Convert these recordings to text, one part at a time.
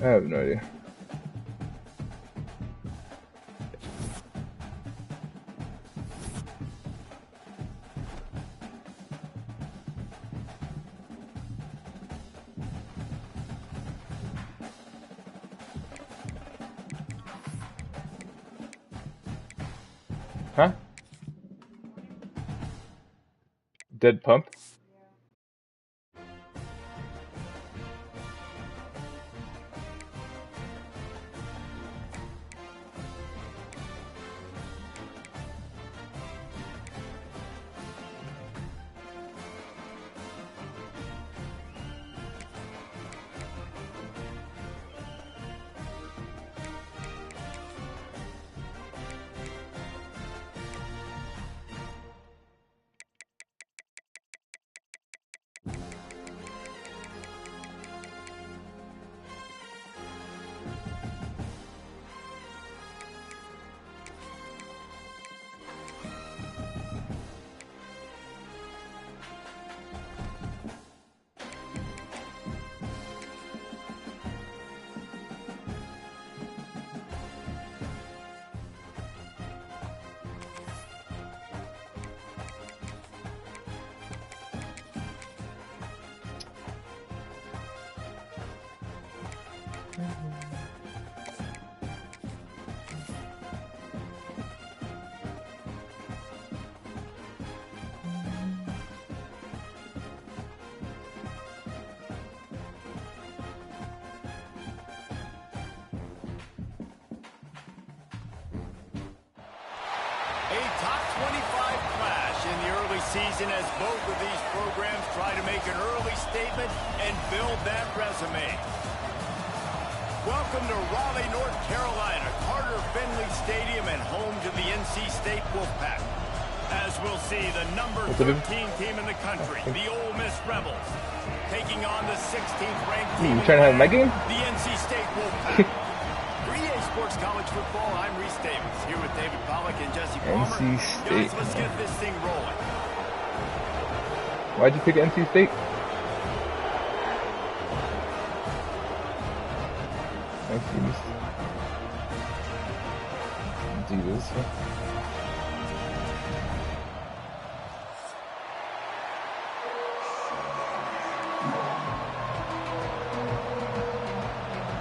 I have no idea. Huh? Dead pump? A top 25 clash in the early season as both of these programs try to make an early statement and build that resume. Welcome to Raleigh, North Carolina, Carter Finley Stadium, and home to the NC State Wolfpack. As we'll see, the number 13 team in the country, the Ole Miss Rebels, taking on the 16th ranked team. You trying to have my game? The NC State Wolfpack. For EA Sports College Football, I'm Reese Davis, here with David Pollack and Jesse Palmer. NC State. Guys, let's get this thing rolling. Why'd you pick NC State? I see this. Do this.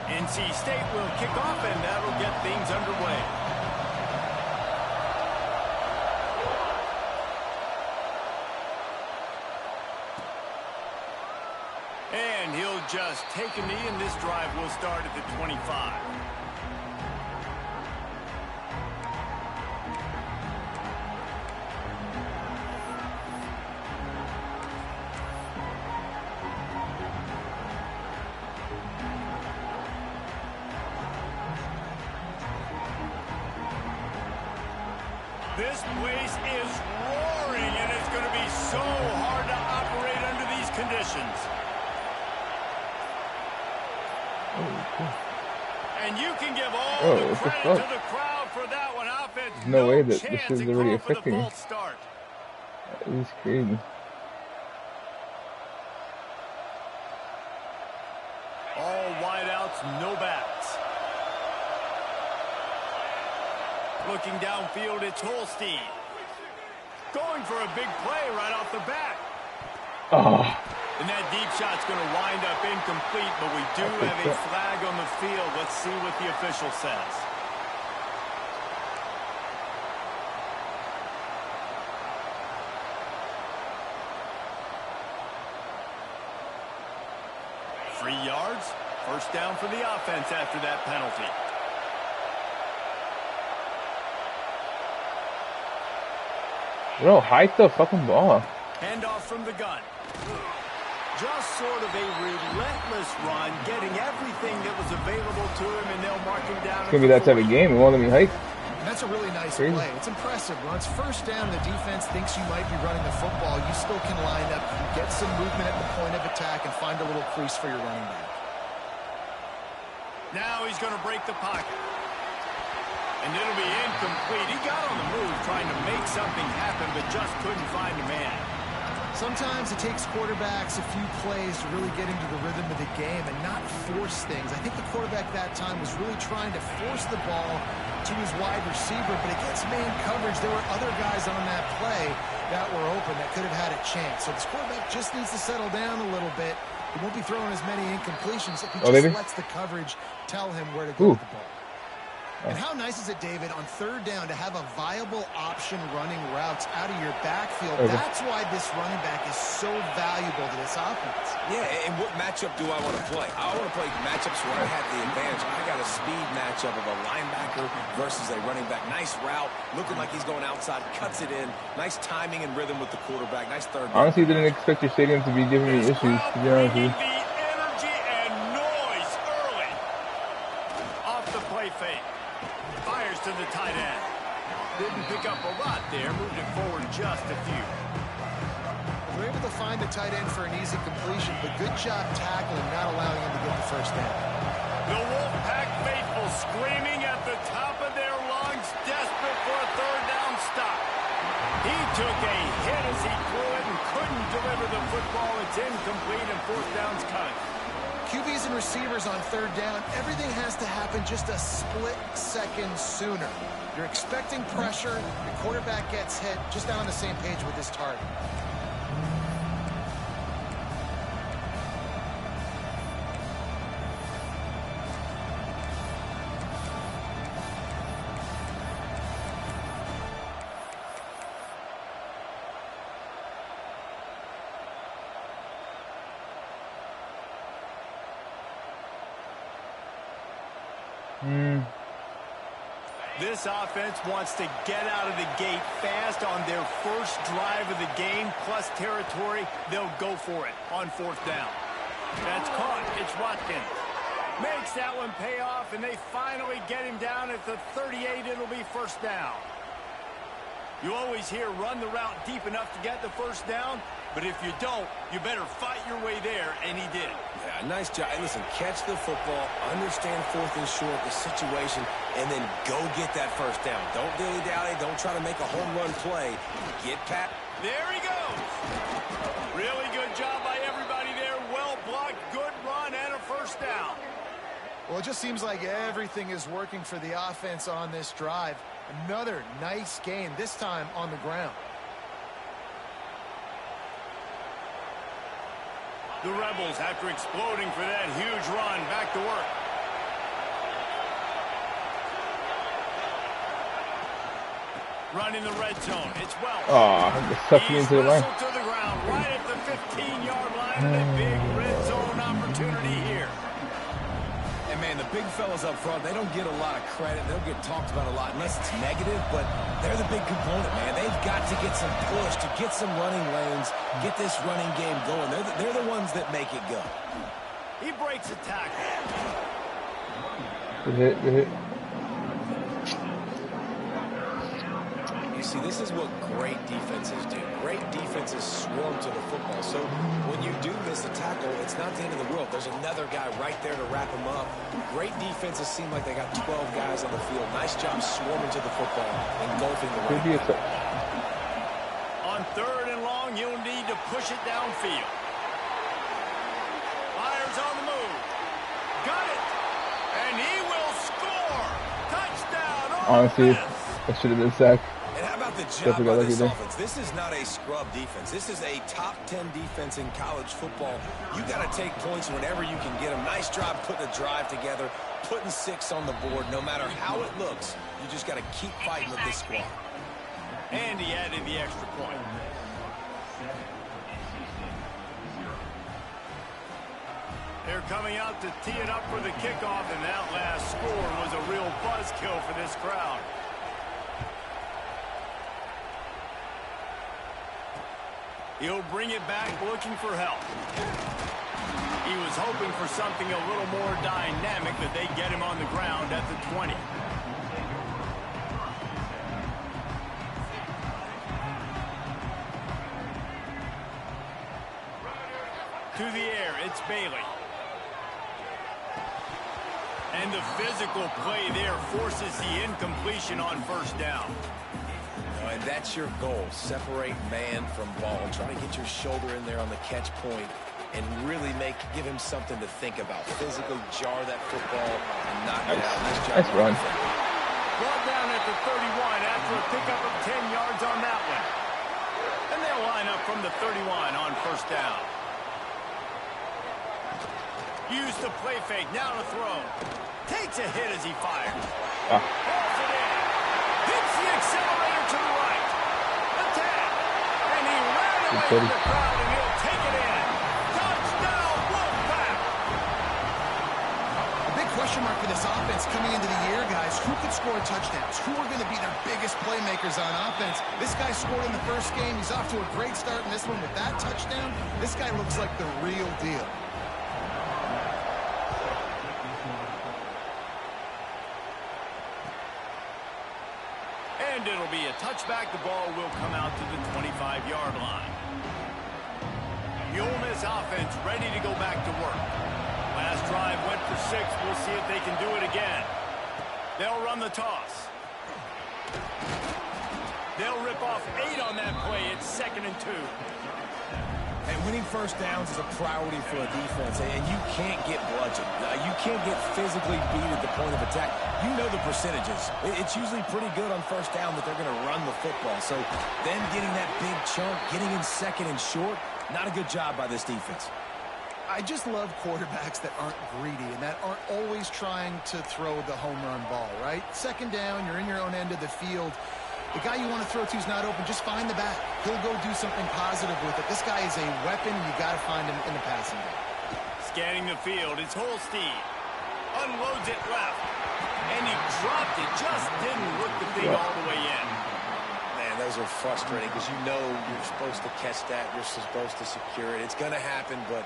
NC State will kick off, and that'll get things underway. And he'll just take a knee, and this drive will start at the 25. This place is roaring, and it's going to be so hard to operate under these conditions. Oh, cool. And you can give all the credit to the crowd for that one. Offense, no way that this chance is to already call for the affecting me. false start. That is crazy. All wideouts, no backs. Looking downfield, it's Holstein. Going for a big play right off the bat. Oh. And that deep shot's going to wind up incomplete, but we do have a flag on the field. Let's see what the official says. Free yards. First down for the offense after that penalty. Bro, hike the fucking ball. Handoff from the gun. Just sort of a relentless run, getting everything that was available to him, and they'll mark him down. It's gonna be that type of game. It won't let me hike. That's a really nice Crazy. play. It's impressive. When it's first down, the defense thinks you might be running the football. You still can line up, get some movement at the point of attack, and find a little crease for your running back. Now he's going to break the pocket. And it'll be incomplete. He got on the move trying to make something happen, but just couldn't find a man. Sometimes it takes quarterbacks a few plays to really get into the rhythm of the game and not force things. I think the quarterback that time was really trying to force the ball to his wide receiver, but against man coverage, there were other guys on that play that were open that could have had a chance. So this quarterback just needs to settle down a little bit. He won't be throwing as many incompletions if he just lets the coverage tell him where to go with the ball. And how nice is it, David, on third down to have a viable option running routes out of your backfield? That's why this running back is so valuable to this offense. Yeah, and what matchup do I want to play? I want to play matchups where I have the advantage. I got a speed matchup of a linebacker versus a running back. Nice route, looking like he's going outside, cuts it in. Nice timing and rhythm with the quarterback. Nice third down. Honestly, didn't expect your stadium to be giving me issues, to be honest with you. The energy and noise early. Off the play fake. Fires to the tight end. Didn't pick up a lot there. Moved it forward just a few. We're able to find the tight end for an easy completion, but good job tackling, not allowing him to get the first down. The Wolfpack faithful screaming at the top of their lungs, desperate for a third down stop. He took a hit as he threw it and couldn't deliver the football. It's incomplete and fourth down's coming. QBs and receivers on third down, everything has to happen just a split second sooner. You're expecting pressure, the quarterback gets hit, just not on the same page with his target. This offense wants to get out of the gate fast on their first drive of the game, plus territory. They'll go for it on fourth down. That's caught. It's Watkins. Makes that one pay off, and they finally get him down at the 38. It'll be first down. You always hear run the route deep enough to get the first down, but if you don't, you better fight your way there, and he did. Yeah, nice job. Hey, listen, catch the football, understand fourth and short, the situation, and then go get that first down. Don't dilly-dally. Don't try to make a home run play. Get pat. There he goes. Really good job by everybody there. Well blocked, good run, and a first down. Well, it just seems like everything is working for the offense on this drive. Another nice gain, this time on the ground. The Rebels, after exploding for that huge run, back to work. Running the red zone. It's Welch. Oh, sucking into the line. To the ground, right at the 15-yard line, and a big red zone opportunity here. And, man, the big fellas up front, they don't get a lot of credit. They don't get talked about a lot unless it's negative, but they're the big component, man. They've got to get some push, to get some running lanes, get this running game going. They're the ones that make it go. He breaks a tackle. Good hit, good hit. You see, this is what great defenses do. Great defenses swarm to the football. So when you do miss a tackle, it's not the end of the world. There's another guy right there to wrap him up. Great defenses seem like they got 12 guys on the field. Nice job swarming to the football, engulfing the right guy. On third and long, you'll need to push it downfield. Myers on the move. Got it. And he will score. Touchdown. Honestly, that should have been sacked. And how about the job by this offense? This is not a scrub defense. This is a top 10 defense in college football. You got to take points whenever you can get them. Nice job putting a drive together, putting 6 on the board. No matter how it looks, you just got to keep fighting with this squad. And he added the extra point. They're coming out to tee it up for the kickoff, and that last score was a real buzzkill for this crowd. He'll bring it back looking for help. He was hoping for something a little more dynamic, but they get him on the ground at the 20. To the air, it's Bailey. And the physical play there forces the incompletion on first down. and that's your goal. Separate man from ball. Try to get your shoulder in there on the catch point and really give him something to think about. Physically jar that football and knock it out. Nice job. Nice run. Brought down at the 31 after a pickup of 10 yards on that one. And they'll line up from the 31 on first down. Use the play fake, now to throw. Takes a hit as he fires. Pulls it in. Hits the accelerator to the right. Attack. And he ran away from the crowd, and he'll take it in. Touchdown, Wolfpack. A big question mark for this offense coming into the year, guys. Who could score touchdowns? Who are going to be their biggest playmakers on offense? This guy scored in the first game. He's off to a great start in this one with that touchdown. This guy looks like the real deal. And it'll be a touchback. The ball will come out to the 25-yard line. The Ole Miss offense ready to go back to work. Last drive went for 6. We'll see if they can do it again. They'll run the toss. They'll rip off 8 on that play. It's 2nd and 2. And winning first downs is a priority for a defense, and you can't get bludgeoned. You can't get physically beat at the point of attack. You know the percentages. It's usually pretty good on first down that they're going to run the football. So them getting that big chunk, getting in 2nd and short, not a good job by this defense. I just love quarterbacks that aren't greedy and that aren't always trying to throw the home run ball, right? 2nd down, you're in your own end of the field. The guy you want to throw to is not open. Just find the back. He'll go do something positive with it. This guy is a weapon. You got to find him in the passing game. Scanning the field, it's Holstein. Unloads it left. And he dropped it. Just didn't look the thing all the way in. Man, those are frustrating because you know you're supposed to catch that. You're supposed to secure it. It's going to happen, but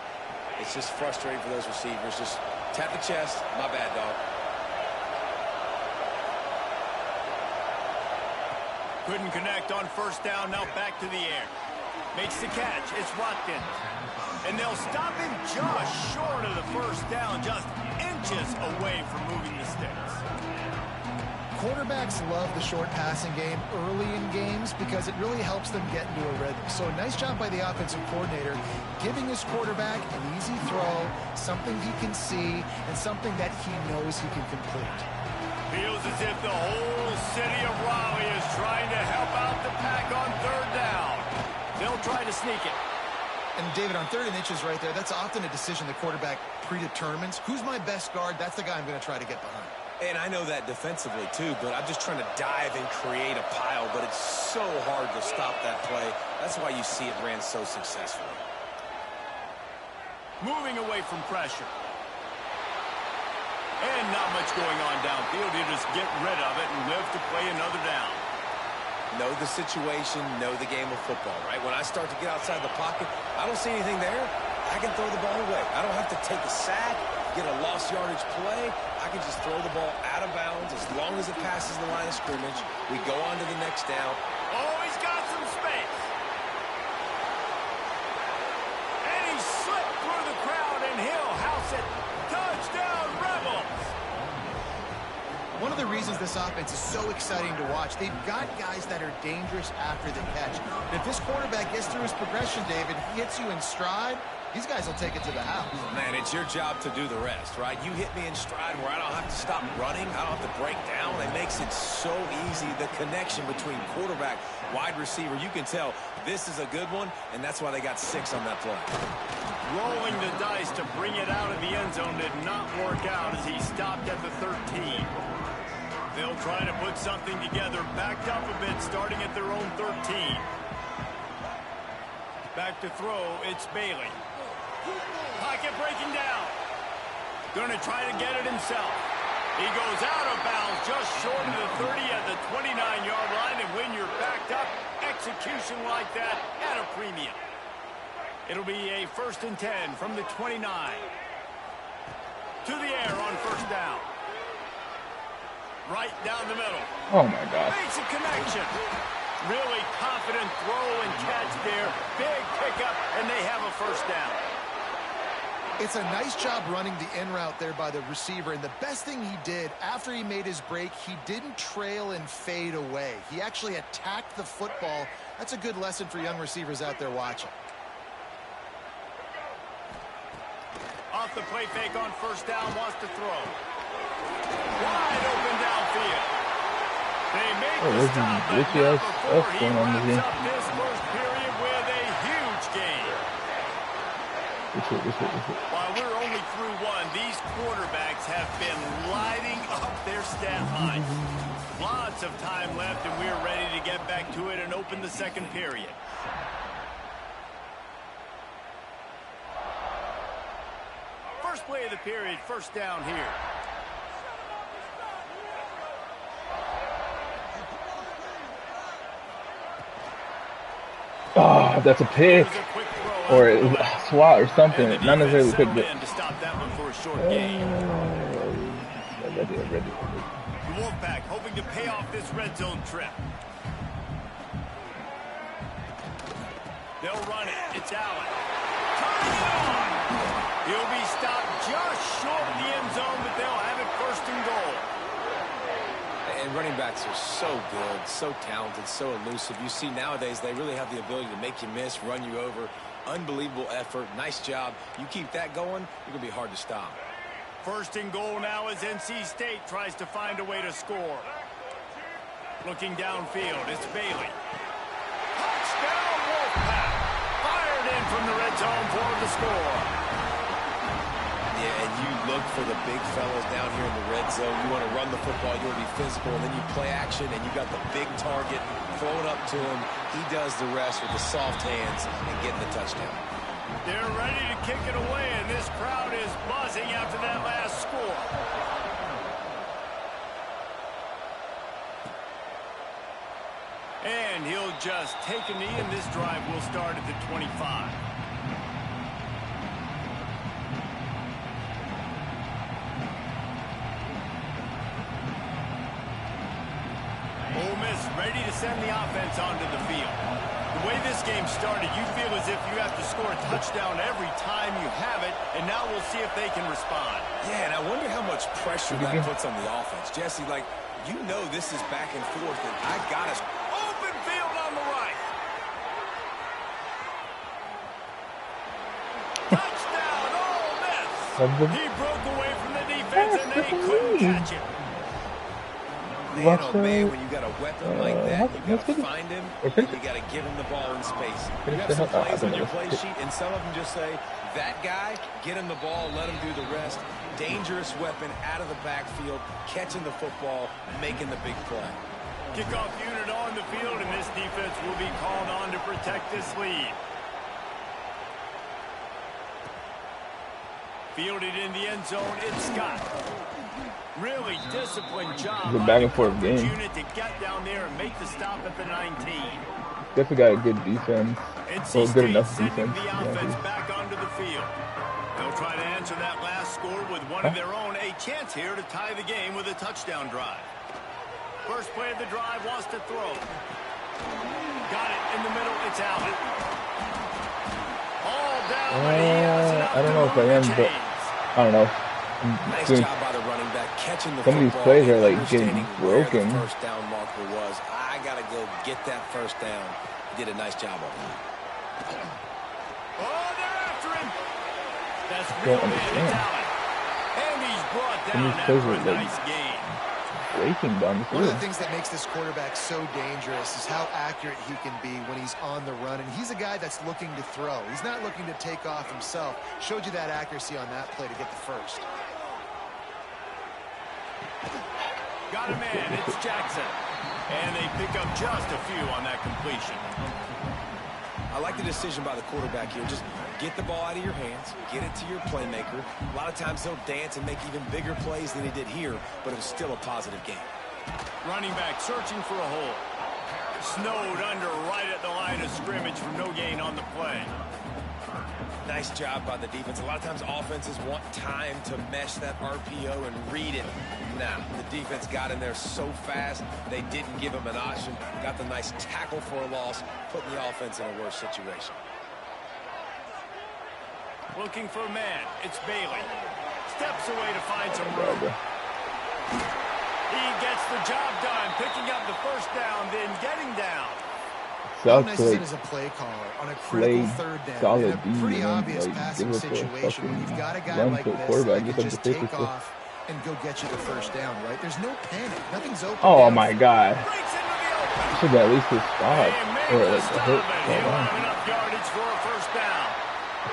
it's just frustrating for those receivers. Just tap the chest. My bad, dog. Couldn't connect on first down. Now back to the air. Makes the catch. It's Watkins. And they'll stop him just short of the first down. Just inches away from moving the sticks. Quarterbacks love the short passing game early in games because it really helps them get into a rhythm. So a nice job by the offensive coordinator giving his quarterback an easy throw, something he can see, and something that he knows he can complete. Feels as if the whole city of Raleigh is trying to help out the Pack on 3rd down. They'll try to sneak it. And David, on 3rd and inches right there, that's often a decision the quarterback predetermines. Who's my best guard? That's the guy I'm going to try to get behind. And I know that defensively, too, but I'm just trying to dive and create a pile, but it's so hard to stop that play. That's why you see it ran so successfully. Moving away from pressure. And not much going on downfield. You just get rid of it and live to play another down. Know the situation, know the game of football, right? When I start to get outside the pocket, I don't see anything there. I can throw the ball away. I don't have to take a sack, get a lost yardage play. I can just throw the ball out of bounds as long as it passes the line of scrimmage. We go on to the next down. Oh, he's got some space. And he slipped through the crowd, and he'll house it. Touchdown, Rebels! One of the reasons this offense is so exciting to watch, they've got guys that are dangerous after the catch. And if this quarterback gets through his progression, David, hits you in stride, these guys will take it to the house. Man, it's your job to do the rest, right? You hit me in stride where I don't have to stop running. I don't have to break down. It makes it so easy. The connection between quarterback, wide receiver, you can tell this is a good one, and that's why they got 6 on that play. Rolling the dice to bring it out of the end zone did not work out as he stopped at the 13. They'll try to put something together, backed up a bit, starting at their own 13. Back to throw, it's Bailey. Pocket breaking down. Going to try to get it himself. He goes out of bounds just short of the 30 at the 29-yard line, and when you're backed up, execution like that at a premium. It'll be a 1st and 10 from the 29. To the air on first down. Right down the middle. Oh, my God. Makes a connection. Really confident throw and catch there. Big pickup, and they have a first down. It's a nice job running the in route there by the receiver, and the best thing he did after he made his break, he didn't trail and fade away. He actually attacked the football. That's a good lesson for young receivers out there watching. Off the play fake on first down, wants to throw. Wide open downfield. They make the stop, but not before he wraps up this first period with a huge gain. While we're only through one, these quarterbacks have been lighting up their stat line. Lots of time left, and we're ready to get back to it and open the second period. First play of the period, first down here. Oh, that's a pick. Or a swat or something. Not necessarily quick, but to stop that one for a short gain. Ready. The Wolfpack hoping to pay off this red zone trip. They'll run it. It's Allen. Turning it on. He'll be stopped just short of the end zone, but they'll have it first and goal. And running backs are so good, so talented, so elusive. You see nowadays they really have the ability to make you miss, run you over. Unbelievable effort. Nice job. You keep that going, you're going to be hard to stop. First and goal now as NC State tries to find a way to score. Looking downfield, it's Bailey. Touchdown Wolfpack. Fired in from the red zone for the score. Yeah, and you look for the big fellas down here in the red zone. You want to run the football, you want to be physical, and then you play action, and you got the big target thrown up to him. He does the rest with the soft hands and getting the touchdown. They're ready to kick it away, and this crowd is buzzing after that last score. And he'll just take a knee, and this drive will start at the 25. Ole Miss ready to send the offense onto the field. The way this game started, you feel as if you have to score a touchdown every time you have it, and now we'll see if they can respond. Yeah, and I wonder how much pressure that puts on the offense. Jesse, like, you know this is back and forth, and I got us. Open field on the right. Touchdown, Ole Miss. He broke away from the defense, and they couldn't catch him. Man, oh man, when you got a weapon like that, you got to find him, and you got to give him the ball in space. You have some plays on your play sheet, and some of them just say, that guy, get him the ball, let him do the rest. Dangerous weapon out of the backfield, catching the football, making the big play. Kickoff unit on the field, and this defense will be called on to protect this lead. Fielded in the end zone, it's Scott. Really disciplined job it's a back and forth game. Unit to get down there and make the stop at the 19. Definitely got a good defense. Well, good enough defense. The offense back onto the field. They'll try to answer that last score with one of their own. A chance here to tie the game with a touchdown drive. First play of the drive, wants to throw. Got it in the middle. It's Allen. All down. I don't know if I am, but I don't know. Nice job by the running back catching the some football. of these plays are like getting broken. The first down marker was. I gotta go get that first down. He did a nice job of it. Oh, they're after him. That's real big talent. And he's brought down after a nice game. Breaking down the field. One of the things that makes this quarterback so dangerous is how accurate he can be when he's on the run. And he's a guy that's looking to throw. He's not looking to take off himself. Showed you that accuracy on that play to get the first. Got a man, it's Jackson. And they pick up just a few on that completion. I like the decision by the quarterback here. Just get the ball out of your hands, get it to your playmaker. A lot of times he'll dance and make even bigger plays than he did here, but it was still a positive game. Running back searching for a hole. Snowed under right at the line of scrimmage for no gain on the play. Nice job by the defense. A lot of times offenses want time to mesh that RPO and read it. Nah, the defense got in there so fast, they didn't give him an option. Got the nice tackle for a loss, putting the offense in a worse situation. Looking for a man. It's Bailey. Steps away to find some room. He gets the job done, picking up the first down, then getting down. How nice is it as a play caller on a critical third down in a pretty obvious passing situation when you've got a guy like this that can just take off and go get you the first down, right? There's no panic. Nothing's open. Oh, my God. Should at least his spot. Or like a hit. Enough yardage for a first down.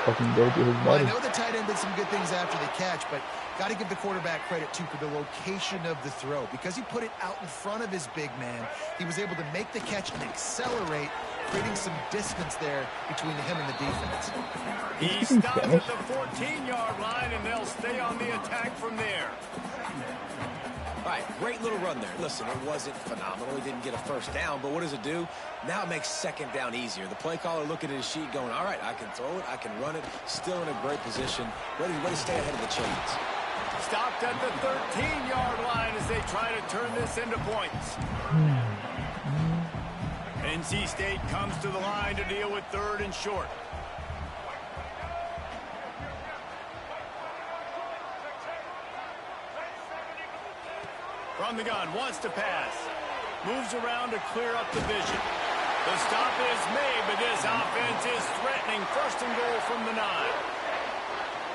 Fucking go through his Well, I body. know the tight end did some good things after the catch, but got to give the quarterback credit, too, for the location of the throw. Because he put it out in front of his big man, he was able to make the catch and accelerate, creating some distance there between him and the defense. He stops at the 14-yard line, and they'll stay on the attack from there. All right, great little run there. Listen, it wasn't phenomenal. He didn't get a first down, but what does it do? Now it makes second down easier. The play caller looking at his sheet going, all right, I can throw it, I can run it, still in a great position, ready to stay ahead of the chains. Stopped at the 13-yard line as they try to turn this into points. NC State comes to the line to deal with 3rd and short. From the gun, wants to pass. Moves around to clear up the vision. The stop is made, but this offense is threatening. 1st and goal from the 9.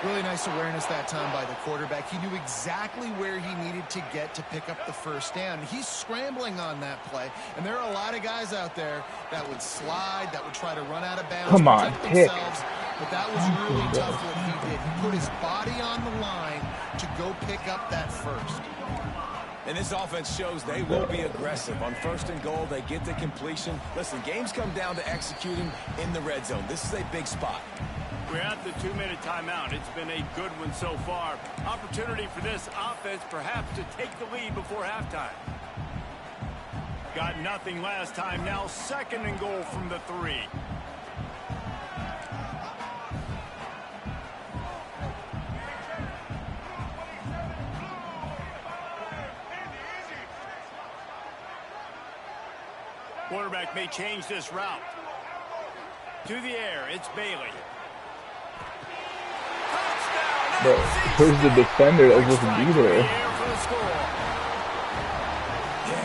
Really nice awareness that time by the quarterback. He knew exactly where he needed to get to pick up the first down. He's scrambling on that play, and there are a lot of guys out there that would slide, that would try to run out of bounds. Come on, pick. But that was really tough what he did. He put his body on the line to go pick up that first. And this offense shows they will be aggressive. On 1st and goal, they get the completion. Listen, games come down to executing in the red zone. This is a big spot. We're at the 2-minute timeout. It's been a good one so far. Opportunity for this offense perhaps to take the lead before halftime. Got nothing last time. Now 2nd and goal from the 3. Quarterback may change this route. To the air, it's Bailey. But where's the defender that was supposed to be there? Yeah,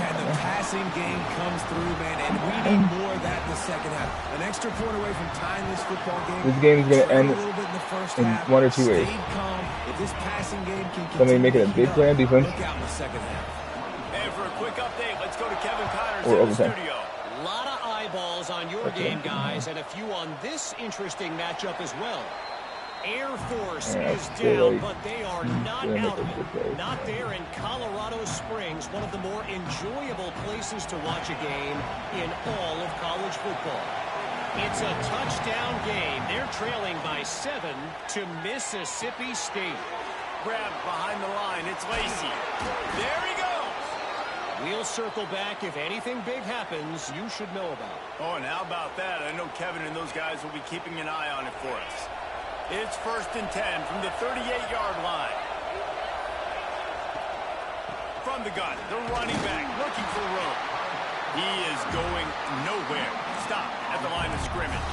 and the passing game comes through, man, and we need more of that in the second half. An extra point away from tying this football game. This game is going to end a little bit in the first in half. 1 or 2 ways. Calm. If this passing game can Somebody make it a big play on defense. Look out in the second half. And for a quick update, let's go to Kevin Connors Or in the overtime. studio. A lot of eyeballs on your game, guys, and a few on this interesting matchup as well. Air Force is down, but they are not out of it. Not there in Colorado Springs, one of the more enjoyable places to watch a game in all of college football. It's a touchdown game. They're trailing by 7 to Mississippi State. Grabbed behind the line. It's Lacey. There he goes. We'll circle back. If anything big happens, you should know about it. Oh, and how about that? I know Kevin and those guys will be keeping an eye on it for us. It's 1st and 10 from the 38-yard line. From the gun, the running back looking for room. He is going nowhere. Stop at the line of scrimmage.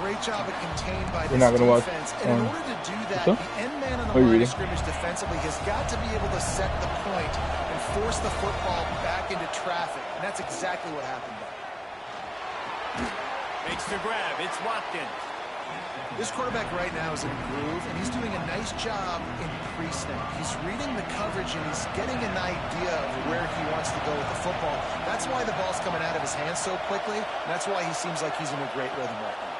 Great job at contained by We're this not gonna watch, defense. And in order to do that, so? the end man on the Are you line reading? of scrimmage defensively has got to be able to set the point and force the football back into traffic. And that's exactly what happened there. Makes the grab. It's Watkins. This quarterback right now is in a groove, and he's doing a nice job in pre-snap. He's reading the coverage, and he's getting an idea of where he wants to go with the football. That's why the ball's coming out of his hands so quickly, and that's why he seems like he's in a great rhythm right now.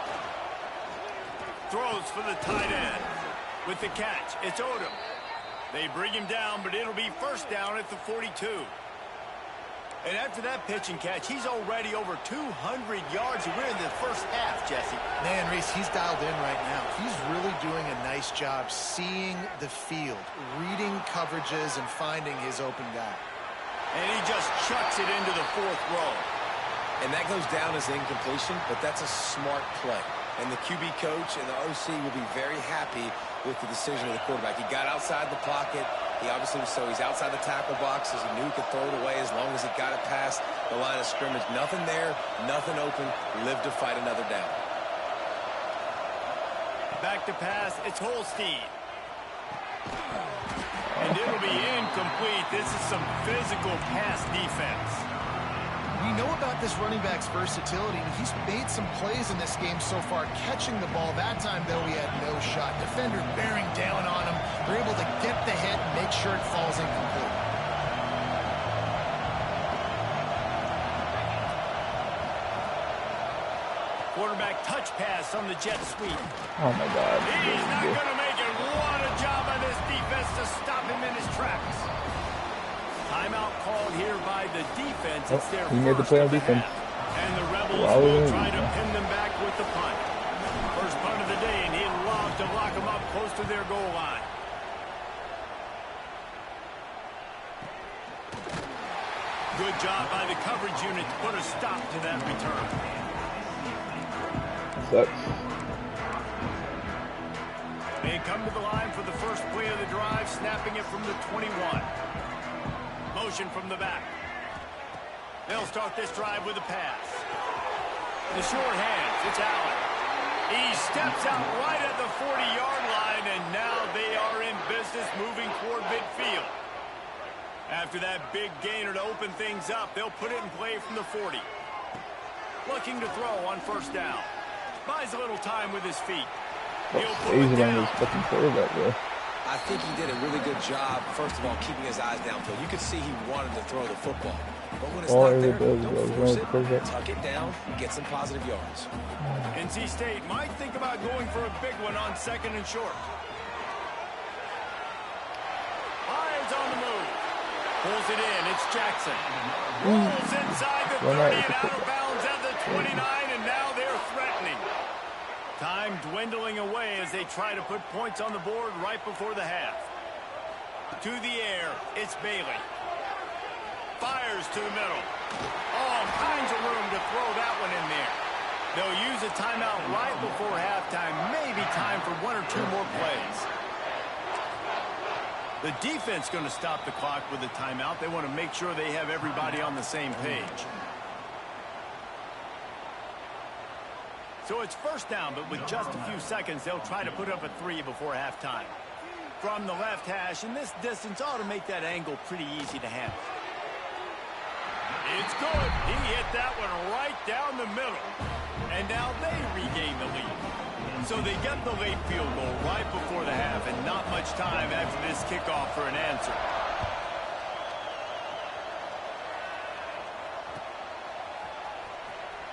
Throws for the tight end. With the catch, it's Odom. They bring him down, but it'll be 1st down at the 42. And after that pitch and catch, he's already over 200 yards. We're in the first half, Jesse. Man, Reese, he's dialed in right now. He's really doing a nice job seeing the field, reading coverages, and finding his open guy. And he just chucks it into the 4th row. And that goes down as incompletion, but that's a smart play. And the QB coach and the OC will be very happy with the decision of the quarterback. He got outside the pocket. He obviously, so he's outside the tackle box as he knew he could throw it away as long as he got it past the line of scrimmage. Nothing there, nothing open. Live to fight another down. Back to pass, it's Holstein. And it'll be incomplete. This is some physical pass defense. We know about this running back's versatility, and he's made some plays in this game so far, catching the ball. That time, though, he had no shot. Defender bearing down on him. They're able to get the hit and make sure it falls incomplete. Quarterback touch pass on the jet sweep. Oh my God. He's not going to make it. What a job by this defense to stop him in his tracks. Timeout called here by the defense. It's their he made the play on defense. And the Rebels will try to pin them back with the punt. First punt of the day, and he'd love to lock them up close to their goal line. Good job by the coverage unit to put a stop to that return. Sucks. They come to the line for the first play of the drive, snapping it from the 21. Motion from the back. They'll start this drive with a pass. The short hands, it's Allen. He steps out right at the 40-yard line, and now they are in business moving toward midfield. After that big gainer to open things up, they'll put it in play from the 40. Looking to throw on first down. Buys a little time with his feet. He'll put it down. I think he did a really good job, first of all, keeping his eyes downfield. You could see he wanted to throw the football. But when it's not there, don't force it. Tuck it down, get some positive yards. NC State might think about going for a big one on second and short. Fires on the move. Pulls it in. It's Jackson. Rolls inside the 30 and out of bounds at the 29, and now they're threatening. Time dwindling away as they try to put points on the board right before the half. To the air, it's Bailey. Fires to the middle. All kinds of room to throw that one in there. They'll use a timeout right before halftime. Maybe time for one or two more plays. The defense going to stop the clock with a timeout. They want to make sure they have everybody on the same page. So it's first down, but with just a few seconds, they'll try to put up a 3 before halftime. From the left hash, and this distance ought to make that angle pretty easy to handle. It's good. He hit that one right down the middle. And now they regain the lead. So they get the late field goal right before the half, and not much time after this kickoff for an answer.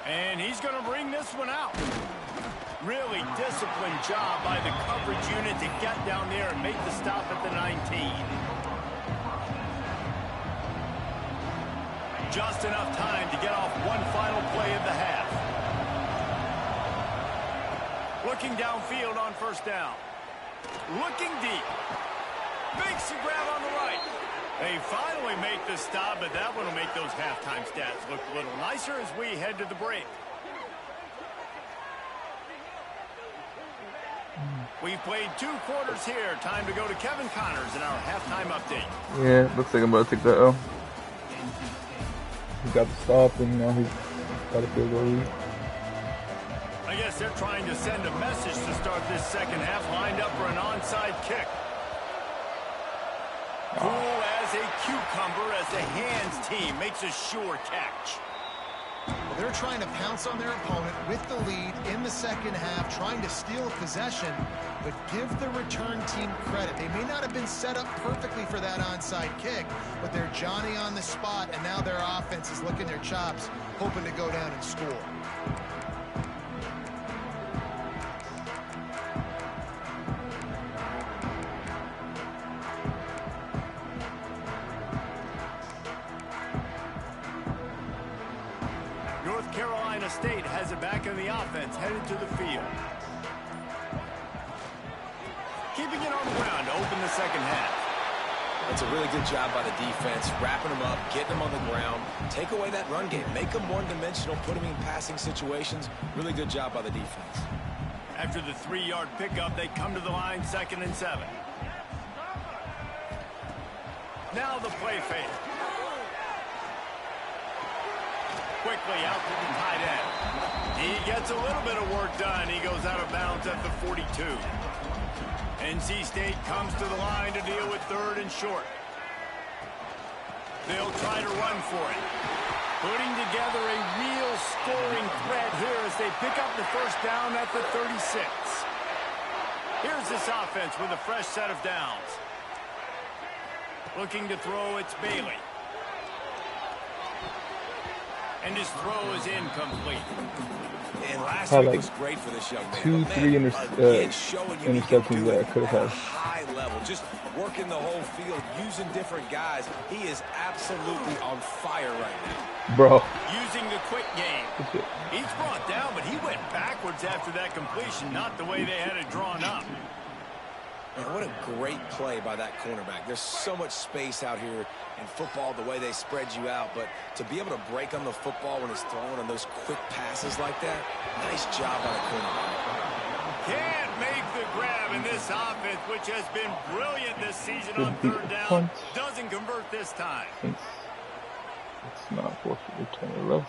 And he's going to bring this one out. Really disciplined job by the coverage unit to get down there and make the stop at the 19. Just enough time to get off one final play of the half. Looking downfield on first down. Looking deep. Makes the grab on the right. They finally make the stop, but that one will make those halftime stats look a little nicer as we head to the break. We've played 2 quarters here. Time to go to Kevin Connors in our halftime update. Yeah, looks like I'm about to take that L. He got the stop, and now he's got a field goal lead. I guess they're trying to send a message to start this second half, lined up for an onside kick. Cool as a cucumber as the hands team makes a sure catch. Well, they're trying to pounce on their opponent with the lead in the second half, trying to steal possession, but give the return team credit. They may not have been set up perfectly for that onside kick, but they're Johnny on the spot, and now their offense is licking their chops, hoping to go down and score. North Carolina State has it back in the offense, headed to the field. Keeping it on the ground to open the second half. That's a really good job by the defense, wrapping them up, getting them on the ground. Take away that run game. Make them one-dimensional, put them in passing situations. Really good job by the defense. After the 3-yard pickup, they come to the line, 2nd and 7. Now the play fake. quickly out to the tight end. He gets a little bit of work done. He goes out of bounds at the 42. NC State comes to the line to deal with 3rd and short. They'll try to run for it. Putting together a real scoring threat here as they pick up the first down at the 36. Here's this offense with a fresh set of downs. Looking to throw, it's Bailey. And his throw is incomplete. And last Had week like was great for this young man. 2, 3 interceptions there. Could have had. High level, just working the whole field, using different guys. He is absolutely on fire right now. Bro. Using the quick game. He's brought down, but he went backwards after that completion, not the way they had it drawn up. Man, what a great play by that cornerback. There's so much space out here in football, the way they spread you out, but to be able to break on the football when it's thrown on those quick passes like that, nice job by the cornerback. Can't make the grab in this offense, which has been brilliant this season on 3rd down. Doesn't convert this time. It's not forced to return a rough.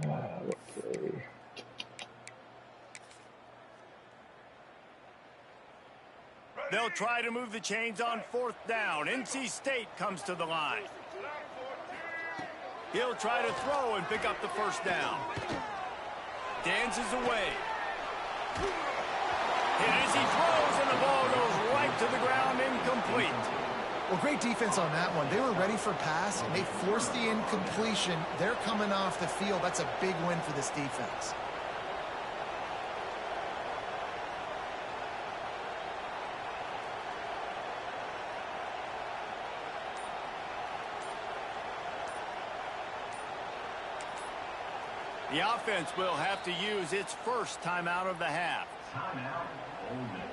Okay. They'll try to move the chains on 4th down. NC State comes to the line. He'll try to throw and pick up the first down. Dances away. And as he throws, and the ball goes right to the ground, incomplete. Well, great defense on that one. They were ready for pass, and they forced the incompletion. They're coming off the field. That's a big win for this defense. The offense will have to use its first timeout of the half. Timeout, Ole Miss.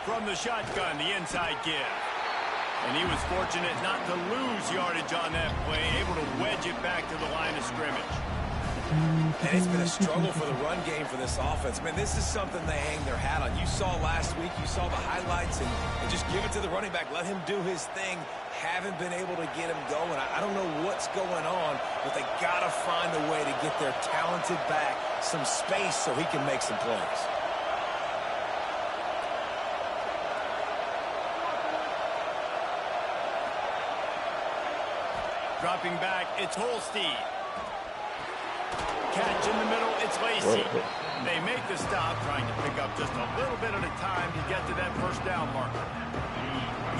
From the shotgun, the inside give. And he was fortunate not to lose yardage on that play, able to wedge it back to the line of scrimmage. And it's been a struggle for the run game for this offense. Man, this is something they hang their hat on. You saw last week, you saw the highlights, and just give it to the running back. Let him do his thing. Haven't been able to get him going. I don't know what's going on, but they got to find a way to get their talented back some space so he can make some plays. Dropping back, it's Holstein. Catch in the middle, it's Lacy. They make the stop, trying to pick up just a little bit at a time to get to that first down marker.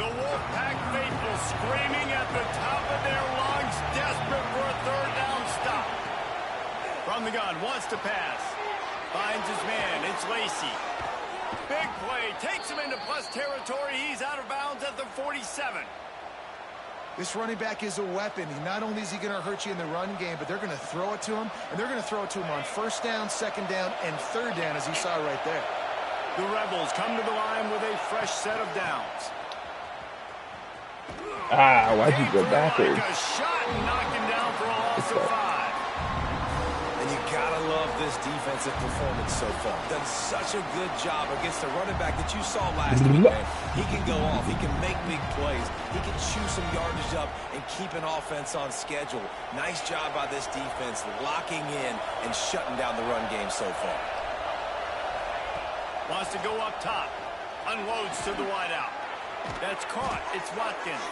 The Wolfpack faithful screaming at the top of their lungs, desperate for a third down stop. From the gun, wants to pass. Finds his man, it's Lacy. Big play, takes him into plus territory. He's out of bounds at the 47. This running back is a weapon. Not only is he going to hurt you in the run game, but they're going to throw it to him, and they're going to throw it to him on first down, second down, and third down, as you saw right there. The Rebels come to the line with a fresh set of downs. Ah, why'd you go backwards? Like a shot, knocking down for a loss of 5. And you gotta love this defensive performance so far. Done such a good job against the running back that you saw last week, man. He can go off. He can make big plays. He can chew some yardage up and keep an offense on schedule. Nice job by this defense locking in and shutting down the run game so far. Wants to go up top. Unloads to the wideout. That's caught. It's Watkins.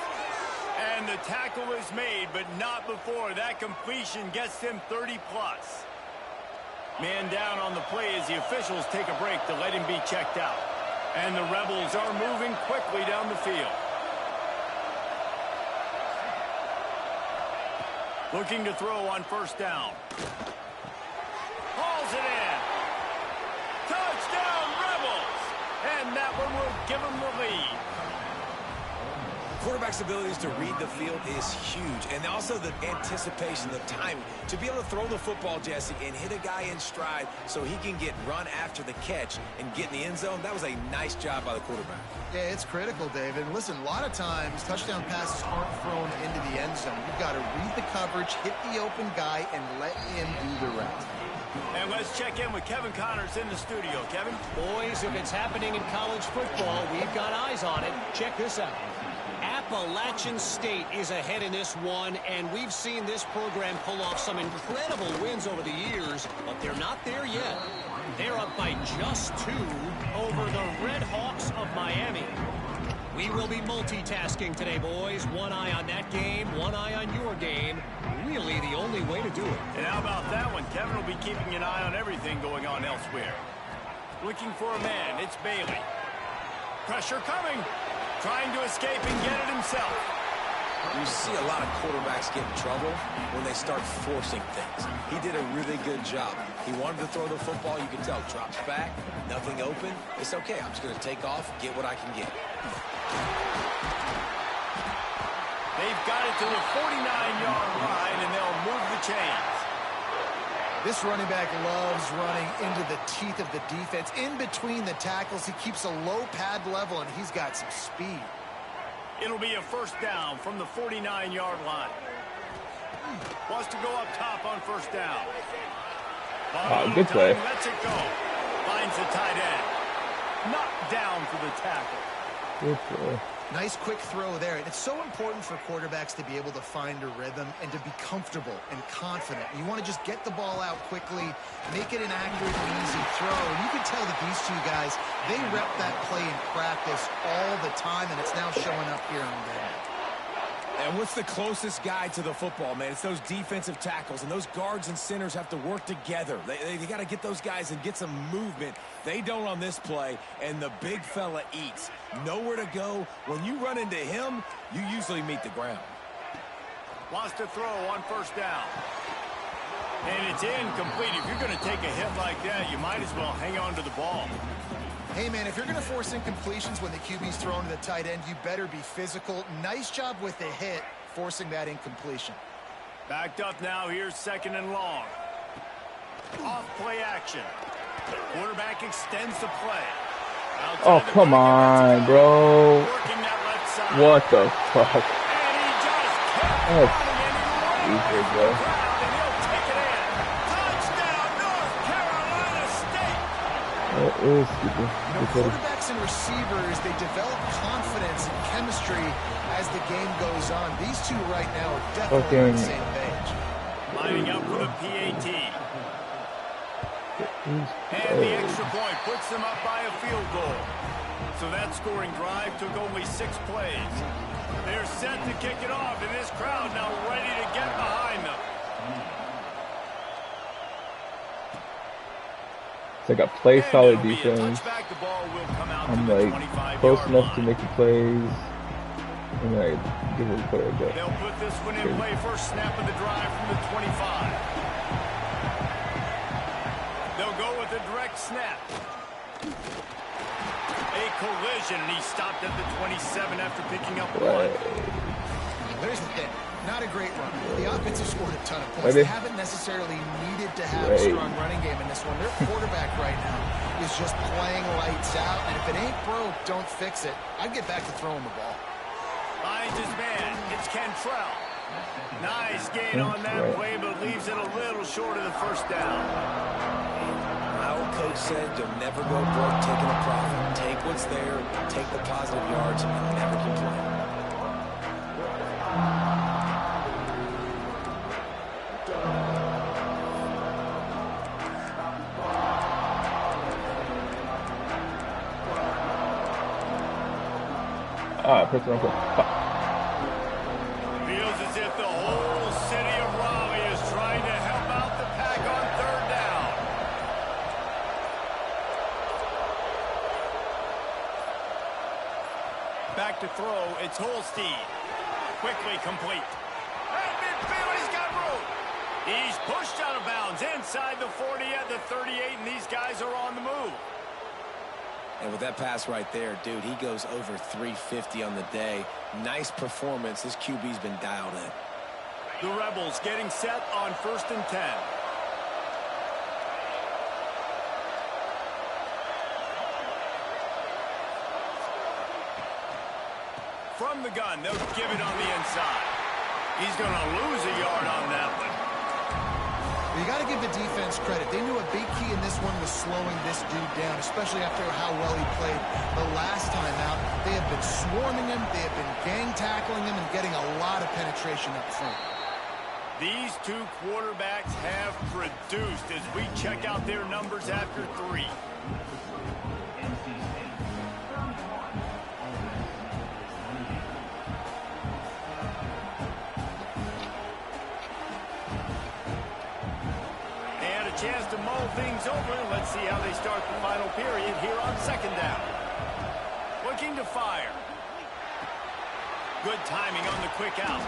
And the tackle is made, but not before that completion gets him 30-plus. Man down on the play as the officials take a break to let him be checked out. And the Rebels are moving quickly down the field. Looking to throw on first down. Hauls it in. Touchdown, Rebels! And that one will give them the lead. Quarterback's abilities to read the field is huge, and also the anticipation, the timing. To be able to throw the football, Jesse, and hit a guy in stride so he can get run after the catch and get in the end zone, that was a nice job by the quarterback. Yeah, it's critical, David. And listen, a lot of times, touchdown passes aren't thrown into the end zone. You've got to read the coverage, hit the open guy, and let him do the rest. And let's check in with Kevin Connors in the studio. Kevin? Boys, if it's happening in college football, we've got eyes on it. Check this out. Appalachian State is ahead in this one, and we've seen this program pull off some incredible wins over the years, but they're not there yet. They're up by just 2 over the Red Hawks of Miami. We will be multitasking today, boys. One eye on that game, one eye on your game. Really the only way to do it. And how about that one? Kevin will be keeping an eye on everything going on elsewhere. Looking for a man, it's Bailey. Pressure coming. Trying to escape and get it himself. You see a lot of quarterbacks get in trouble when they start forcing things. He did a really good job. He wanted to throw the football. You can tell. Drops back. Nothing open. It's okay. I'm just going to take off, get what I can get. They've got it to the 49-yard line, and they'll move the chains. This running back loves running into the teeth of the defense. In between the tackles, he keeps a low pad level, and he's got some speed. It'll be a first down from the 49-yard line. Wants to go up top on first down. Good play. Lets it go. Finds the tight end. Knocked down for the tackle. Good play. Nice quick throw there. And it's so important for quarterbacks to be able to find a rhythm and to be comfortable and confident. You want to just get the ball out quickly, make it an accurate and easy throw. And you can tell that these two guys, they rep that play in practice all the time, and it's now showing up here on game. And what's the closest guy to the football, man? It's those defensive tackles, and those guards and centers have to work together. They got to get those guys and get some movement. They don't on this play, and the big fella eats. Nowhere to go. When you run into him, you usually meet the ground. Wants to throw on first down. And it's incomplete. If you're going to take a hit like that, you might as well hang on to the ball. Hey, man, if you're going to force incompletions when the QB's thrown to the tight end, you better be physical. Nice job with the hit, forcing that incompletion. Backed up now. Here's second and long. Off play action. Quarterback extends the play. Oh, come on, bro. Working that left side. What the fuck? And he just kept Oh, running, and he runs stupid, the bro. crowd, and he'll take it in. Touchdown, North Carolina State. That is stupid. You know, quarterbacks and receivers, they develop confidence and chemistry as the game goes on. These two right now are definitely on the same page. Lining up for the PAT. And the extra point puts them up by a field goal. So that scoring drive took only 6 plays. They're set to kick it off, and this crowd now ready to get behind them. It's like a play solid defense. I'm like close enough to make the plays, and I give it a play like that. They'll put this one in play first snap of the drive from the 25. They'll go with a direct snap. A collision, and he stopped at the 27 after picking up one. There's the thing. Not a great run. The offense has scored a ton of points. They haven't necessarily needed to have a strong running game in this one. Their quarterback right now is just playing lights out, and if it ain't broke, don't fix it. I'd get back to throwing the ball. Finds his man. It's Cantrell. Nice gain on that play, but leaves it a little short of the first down. My old coach said you'll never go broke taking a profit. Take what's there, take the positive yards, and never complain. Press it on quick. Feels as if the whole city of Raleigh is trying to help out the Pack on third down. Back to throw, it's Holstein. Quickly complete. At midfield, he's got room. He's pushed out of bounds inside the 40 at the 38, and these guys are on the move. And with that pass right there, dude, he goes over 350 on the day. Nice performance. This QB's been dialed in. The Rebels getting set on 1st and 10. From the gun, they'll give it on the inside. He's going to lose a yard on that one. You got to give the defense credit. They knew a big key in this one was slowing this dude down, especially after how well he played the last time out. They have been swarming him, they have been gang tackling him, and getting a lot of penetration up front. These two quarterbacks have produced as we check out their numbers after 3. Chance to mull things over. Let's see how they start the final period here on 2nd down. Looking to fire. Good timing on the quick out.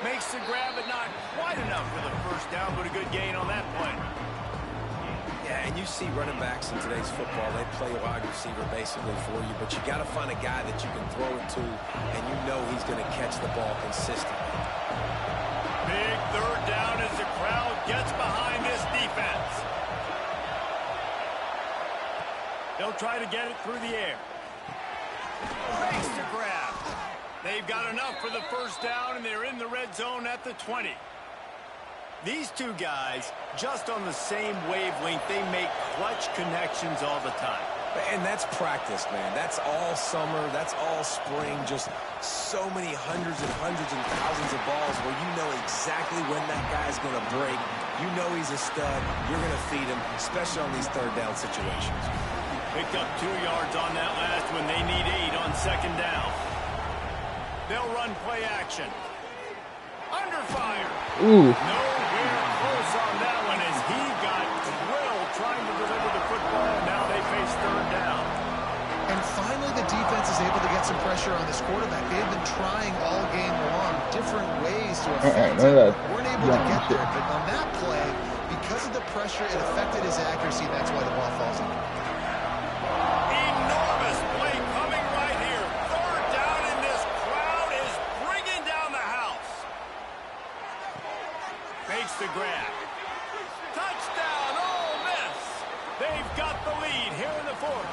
Makes the grab, but not quite enough for the first down, but a good gain on that play. Yeah, and you see running backs in today's football, they play wide receiver basically for you, but you got to find a guy that you can throw it to, and you know he's going to catch the ball consistently. Big 3rd down as the crowd gets behind this defense. They'll try to get it through the air. Makes the grab. They've got enough for the first down, and they're in the red zone at the 20. These two guys, just on the same wavelength, they make clutch connections all the time. And that's practice, man. That's all summer. That's all spring. Just so many hundreds and thousands of balls where you know exactly when that guy's going to break. You know he's a stud. You're going to feed him, especially on these 3rd down situations. Picked up 2 yards on that last one. They need 8 on 2nd down. They'll run play action. Under fire. Ooh. Nowhere close on that one as he got drilled trying to deliver the football. Now they face 3rd down. And finally, the defense is able to get some pressure on this quarterback. They've been trying all game long different ways to affect him. Weren't able to get there, but on that play, because of the pressure, it affected his accuracy. That's why the ball falls in. Enormous play coming right here. 3rd down, and this crowd is bringing down the house. Makes the grab. Touchdown, Ole Miss. They've got the lead here in the 4th.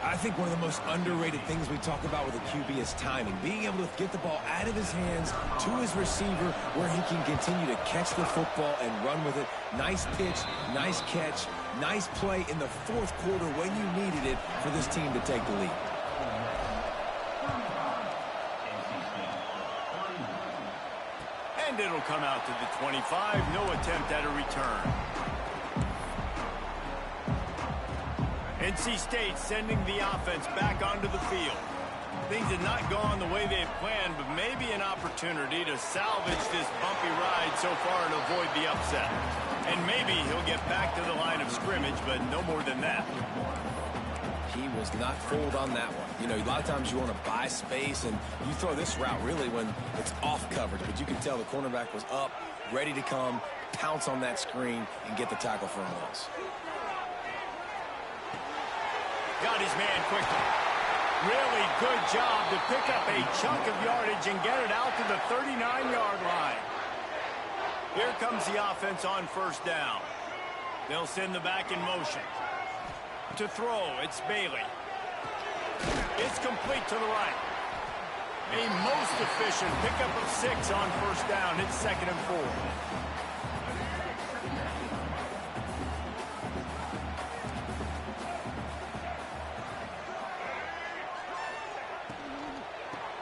I think one of the most underrated things we talk about with a QB is timing. Being able to get the ball out of his hands to his receiver where he can continue to catch the football and run with it. Nice pitch, nice catch, nice play in the 4th quarter when you needed it for this team to take the lead. And it'll come out to the 25. No attempt at a return. NC State sending the offense back onto the field. Things had not gone the way they had planned, but maybe an opportunity to salvage this bumpy ride so far and avoid the upset. And maybe he'll get back to the line of scrimmage, but no more than that. He was not fooled on that one. You know, a lot of times you want to buy space, and you throw this route really when it's off coverage. But you can tell the cornerback was up, ready to come, pounce on that screen, and get the tackle for a loss. Got his man quickly. Really good job to pick up a chunk of yardage and get it out to the 39-yard line. Here comes the offense on first down. They'll send the back in motion. To throw, it's Bailey. It's complete to the right. A most efficient pickup of 6 on first down. It's 2nd and 4.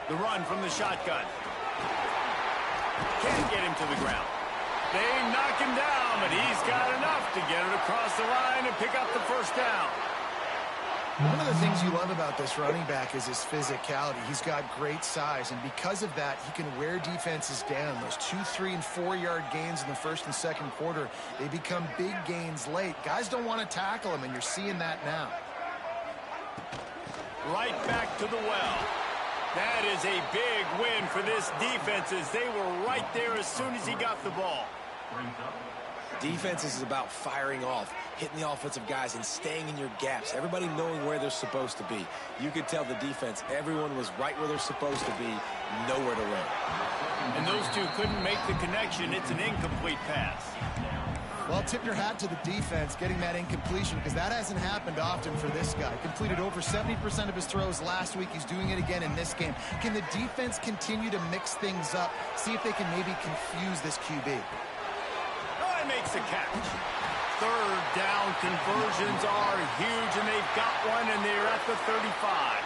The run from the shotgun. Can't get him to the ground. They knock him down, but he's got enough to get it across the line and pick up the first down. One of the things you love about this running back is his physicality. He's got great size, and because of that, he can wear defenses down. Those 2, 3, and 4-yard gains in the first and second quarter, they become big gains late. Guys don't want to tackle him, and you're seeing that now. Right back to the well. That is a big win for this defense as they were right there as soon as he got the ball. Defense is about firing off, hitting the offensive guys, and staying in your gaps. Everybody knowing where they're supposed to be. You could tell the defense, everyone was right where they're supposed to be, nowhere to run. And those two couldn't make the connection. It's an incomplete pass. Well, tip your hat to the defense getting that incompletion because that hasn't happened often for this guy. Completed over 70% of his throws last week. He's doing it again in this game. Can the defense continue to mix things up? See if they can maybe confuse this QB. Oh, he makes the catch. Third down conversions are huge, and they've got one, and they're at the 35.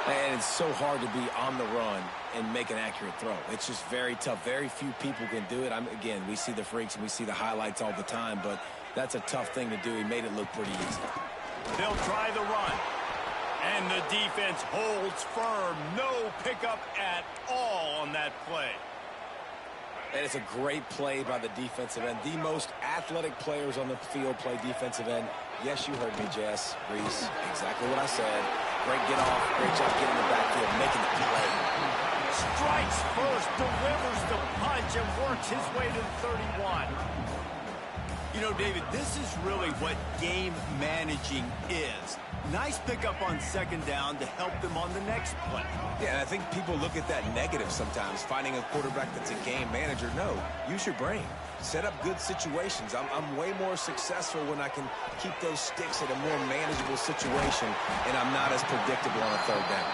And it's so hard to be on the run and make an accurate throw. It's just very tough. Very few people can do it. Again, we see the freaks and we see the highlights all the time, but that's a tough thing to do. He made it look pretty easy. They'll try the run. And the defense holds firm. No pickup at all on that play. And it's a great play by the defensive end. The most athletic players on the field play defensive end. Yes, you heard me, Jess, Reese. Exactly what I said. Great get off. Great job getting the backfield, making the play. Strikes first, delivers the punch, and works his way to the 31. You know, David, this is really what game managing is. Nice pickup on second down to help them on the next play. Yeah, and I think people look at that negative sometimes, finding a quarterback that's a game manager. No, use your brain. Set up good situations. I'm way more successful when I can keep those sticks at a more manageable situation, and I'm not as predictable on a third down.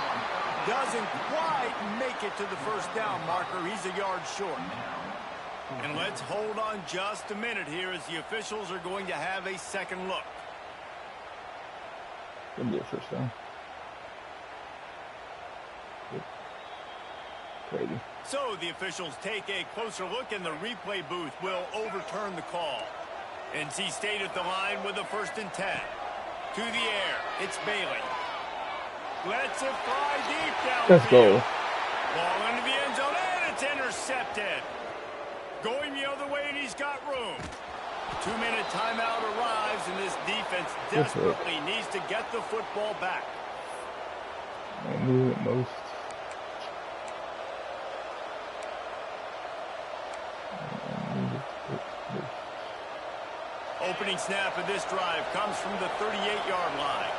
Doesn't quite make it to the first down marker. He's a yard short. And let's hold on just a minute here as the officials are going to have a second look. Gonna be a first down. Brady. So the officials take a closer look, and the replay booth will overturn the call. NC State at the line with a 1st and 10. To the air, it's Bailey. Lets it fly deep downfield. Let's go. Ball into the end zone, and it's intercepted. Going the other way, and he's got room. 2-minute timeout arrives, and this defense desperately needs to get the football back. I knew it most. Opening snap of this drive comes from the 38-yard line.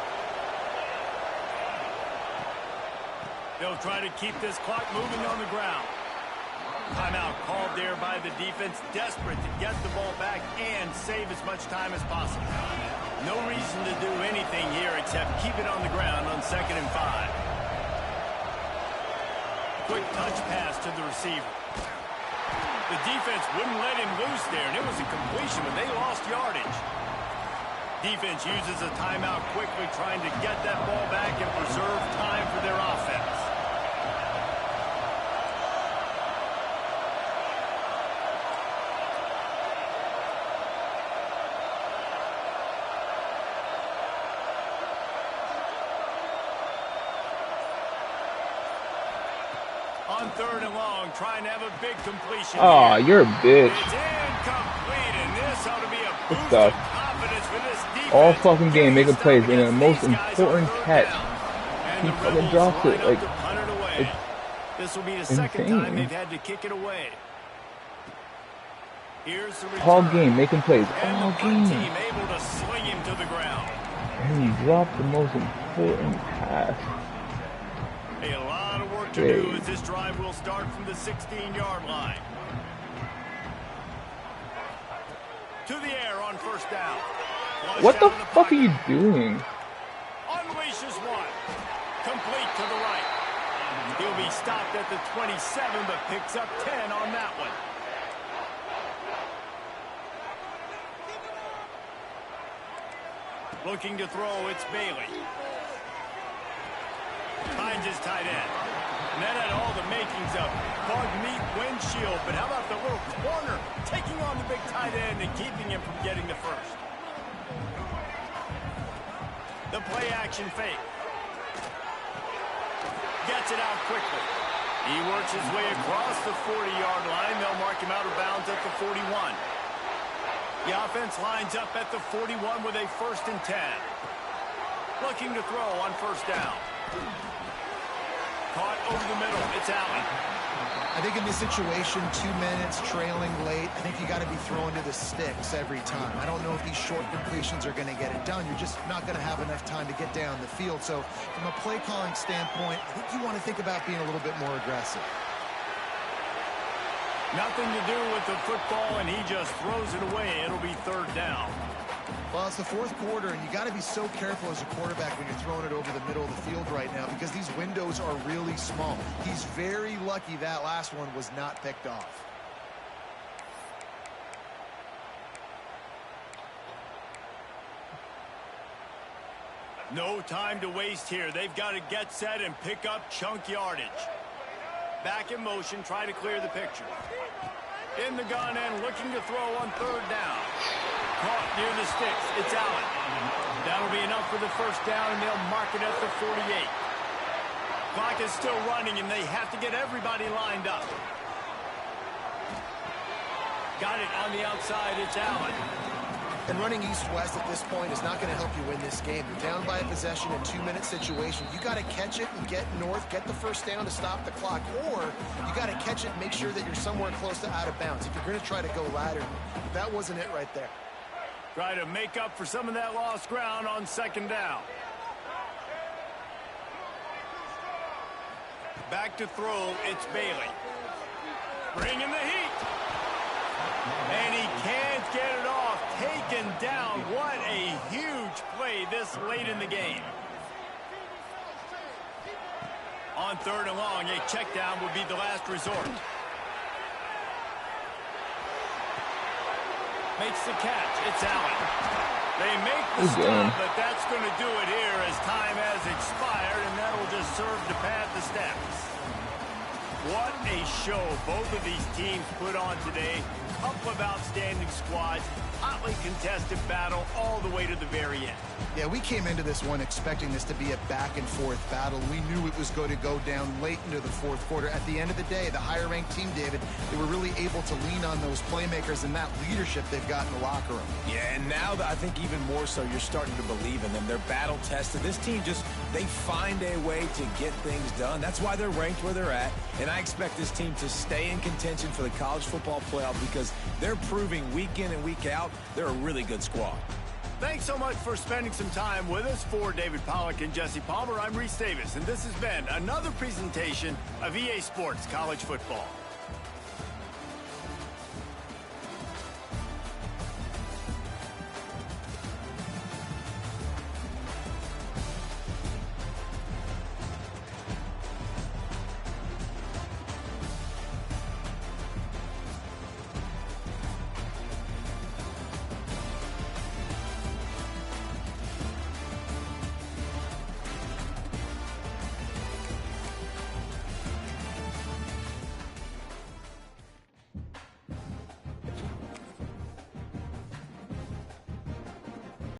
They'll try to keep this clock moving on the ground. Timeout called there by the defense, desperate to get the ball back and save as much time as possible. No reason to do anything here except keep it on the ground on 2nd and 5. Quick touch pass to the receiver. The defense wouldn't let him loose there, and it was a completion, but they lost yardage. Defense uses a timeout quickly, trying to get that ball back and preserve time for their offense. On 3rd and long, trying to have a big completion. Oh, you're a bitch. It's incomplete, and this ought to be a Good boost stuff. of confidence for this defense. All fucking game making plays, and the most These guys important on 3rd catch. down. He And the fucking Rebels drops line it. up Like, to punt it away. it's This will be the second time insane. they've had to kick it away. Here's the return. All game making plays. And All the punt game. team able to sling him to the ground. And he dropped the most important pass. A lot of work to do as this drive will start from the 16-yard line. To the air on 1st down. What the fuck are you doing? Unleashes one. Complete to the right. He'll be stopped at the 27, but picks up 10 on that one. Looking to throw, it's Bailey. Finds his tight end. And that had all the makings of bug meat windshield. But how about the little corner taking on the big tight end and keeping him from getting the first? The play action fake. Gets it out quickly. He works his way across the 40-yard line. They'll mark him out of bounds at the 41. The offense lines up at the 41 with a 1st and 10. Looking to throw on 1st down. Caught over the middle. It's Allen. I think in this situation, 2 minutes, trailing late, I think you got to be throwing to the sticks every time. I don't know if these short completions are going to get it done. You're just not going to have enough time to get down the field. So from a play calling standpoint, I think you want to think about being a little bit more aggressive. Nothing to do with the football, and he just throws it away. It'll be 3rd down. Well, it's the 4th quarter, and you got to be so careful as a quarterback when you're throwing it over the middle of the field right now because these windows are really small. He's very lucky that last one was not picked off. No time to waste here. They've got to get set and pick up chunk yardage. Back in motion, try to clear the picture. In the gun and looking to throw on 3rd down. Caught near the sticks. It's Allen. That'll be enough for the 1st down, and they'll mark it at the 48. Clock is still running, and they have to get everybody lined up. Got it on the outside. It's Allen. And running east-west at this point is not going to help you win this game. You're down by a possession in a 2-minute situation. You got to catch it and get north, get the 1st down to stop the clock, or you got to catch it and make sure that you're somewhere close to out of bounds. If you're going to try to go laterally, that wasn't it right there. Try to make up for some of that lost ground on 2nd down. Back to throw, it's Bailey. Bringing the heat. And he can't get it off. Taken down. What a huge play this late in the game. On 3rd and long, a check down would be the last resort. Makes the catch. It's Allen. They make the stop, but that's going to do it here as time has expired, and that'll just serve to pad the stats. What a show both of these teams put on today. Couple of outstanding squads. Hotly contested battle all the way to the very end. Yeah, we came into this one expecting this to be a back-and-forth battle. We knew it was going to go down late into the 4th quarter. At the end of the day, the higher-ranked team, David, they were really able to lean on those playmakers and that leadership they've got in the locker room. Yeah, and now I think even more so, you're starting to believe in them. They're battle-tested. This team they find a way to get things done. That's why they're ranked where they're at, and I expect this team to stay in contention for the college football playoff because they're proving week in and week out they're a really good squad. Thanks so much for spending some time with us. For David Pollack and Jesse Palmer, I'm Reese Davis, and this has been another presentation of EA Sports College Football.